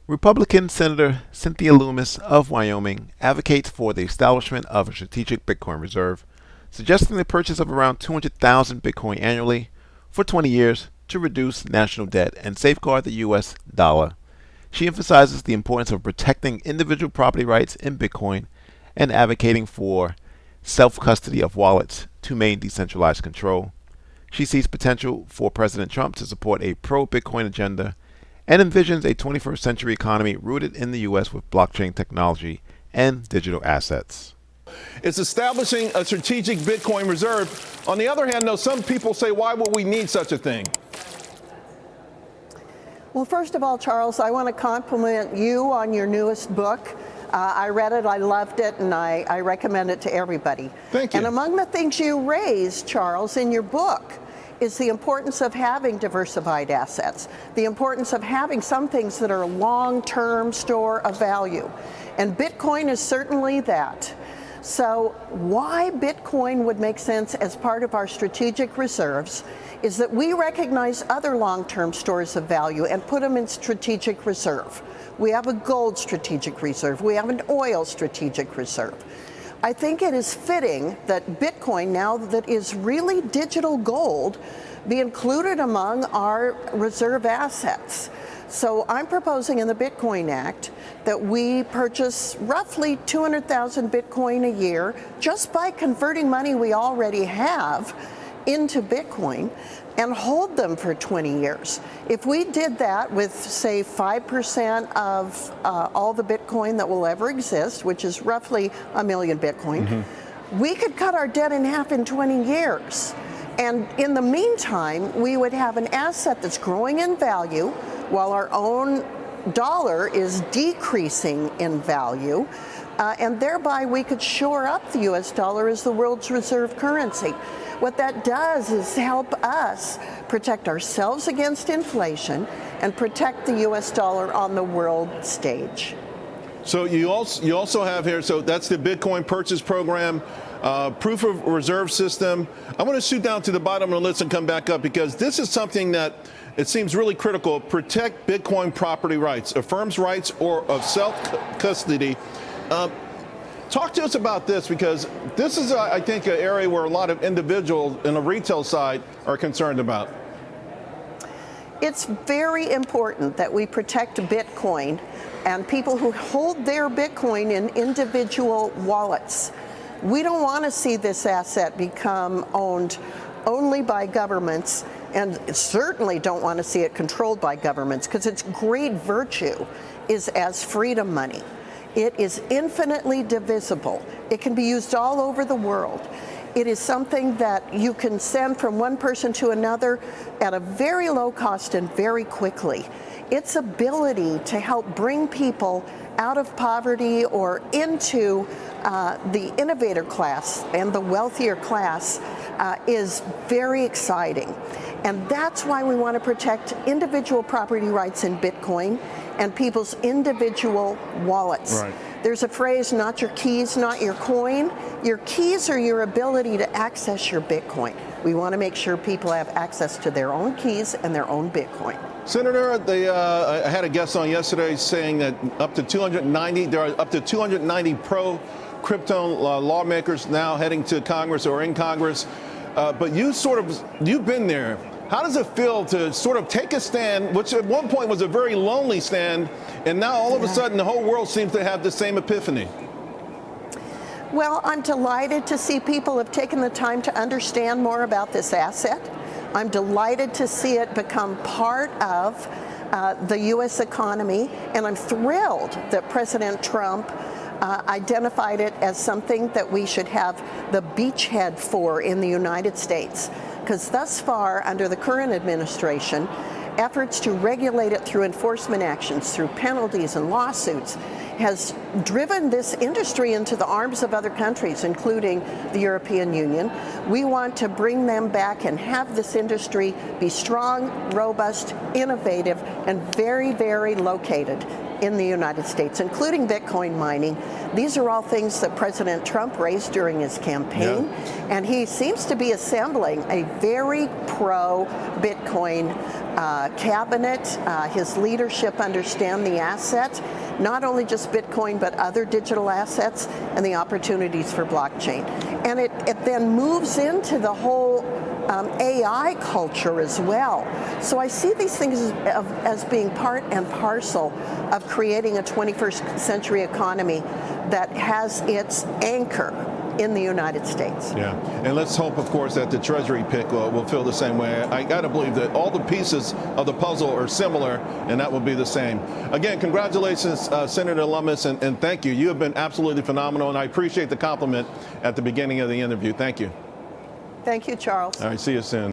Republican Senator Cynthia Lummis of Wyoming advocates for the establishment of a strategic Bitcoin reserve, suggesting the purchase of around 200,000 Bitcoin annually for 20 years to reduce national debt and safeguard the U.S. dollar. She emphasizes the importance of protecting individual property rights in Bitcoin and advocating for self-custody of wallets to maintain decentralized control. She sees potential for President Trump to support a pro-Bitcoin agenda and envisions a 21st century economy rooted in the U.S. with blockchain technology and digital assets. It's establishing a strategic Bitcoin reserve. On the other hand, though, some people say, why would we need such a thing? Well, first of all, Charles, I want to compliment you on your newest book. I read it, I loved it, and I recommend it to everybody. Thank you. And among the things you raised, Charles, in your book is the importance of having diversified assets, the importance of having some things that are a long-term store of value. And Bitcoin is certainly that. So why Bitcoin would make sense as part of our strategic reserves is that we recognize other long-term stores of value and put them in strategic reserve. We have a gold strategic reserve. We have an oil strategic reserve. I think it is fitting that Bitcoin, now that is really digital gold, be included among our reserve assets. So I'm proposing in the Bitcoin Act that we purchase roughly 200,000 Bitcoin a year just by converting money we already have into Bitcoin and hold them for 20 years. If we did that with, say, 5% of all the Bitcoin that will ever exist, which is roughly 1 million Bitcoin, we could cut our debt in half in 20 years. And in the meantime, we would have an asset that's growing in value while our own dollar is decreasing in value. And thereby we could shore up the US dollar as the world's reserve currency. What that does is help us protect ourselves against inflation and protect the US dollar on the world stage. So you also have here, so that's the Bitcoin purchase program, proof of reserve system. I want to shoot down to the bottom of the list and come back up because this is something that it seems really critical. Protect Bitcoin property rights, a firm's rights or of self-custody. Talk to us about this because this is, I think, an area where a lot of individuals in the retail side are concerned about. It's very important that we protect Bitcoin and people who hold their Bitcoin in individual wallets. We don't want to see this asset become owned only by governments, and certainly don't want to see it controlled by governments because its great virtue is as freedom money. It is infinitely divisible. It can be used all over the world. It is something that you can send from one person to another at a very low cost and very quickly. Its ability to help bring people out of poverty or into the innovator class and the wealthier class is very exciting. And that's why we want to protect individual property rights in Bitcoin and people's individual wallets. Right. There's a phrase, not your keys, not your coin. Your keys are your ability to access your Bitcoin. We want to make sure people have access to their own keys and their own Bitcoin. Senator, I had a guest on yesterday saying that there are up to 290 pro-crypto lawmakers now heading to Congress or in Congress. But you've been there. How does it feel to sort of take a stand, which at one point was a very lonely stand, and now all of a sudden the whole world seems to have the same epiphany? Well, I'm delighted to see people have taken the time to understand more about this asset. I'm delighted to see it become part of the U.S. economy, and I'm thrilled that President Trump identified it as something that we should have the beachhead for in the United States. Because thus far, under the current administration, efforts to regulate it through enforcement actions, through penalties and lawsuits, has driven this industry into the arms of other countries, including the European Union. We want to bring them back and have this industry be strong, robust, innovative, and very, very located in the United States, including Bitcoin mining. These are all things that President Trump raised during his campaign, and he seems to be assembling a very pro-Bitcoin cabinet. His leadership understand the assets, not only just Bitcoin, but other digital assets and the opportunities for blockchain. And it then moves into the whole AI culture as well. So I see these things as being part and parcel of creating a 21st century economy that has its anchor in the United States. Yeah, and let's hope, of course, that the Treasury pick will feel the same way. I got to believe that all the pieces of the puzzle are similar, and that will be the same. Again, congratulations, Senator Lummis, and thank you. You have been absolutely phenomenal, and I appreciate the compliment at the beginning of the interview. Thank you. Thank you, Charles. All right, see you soon.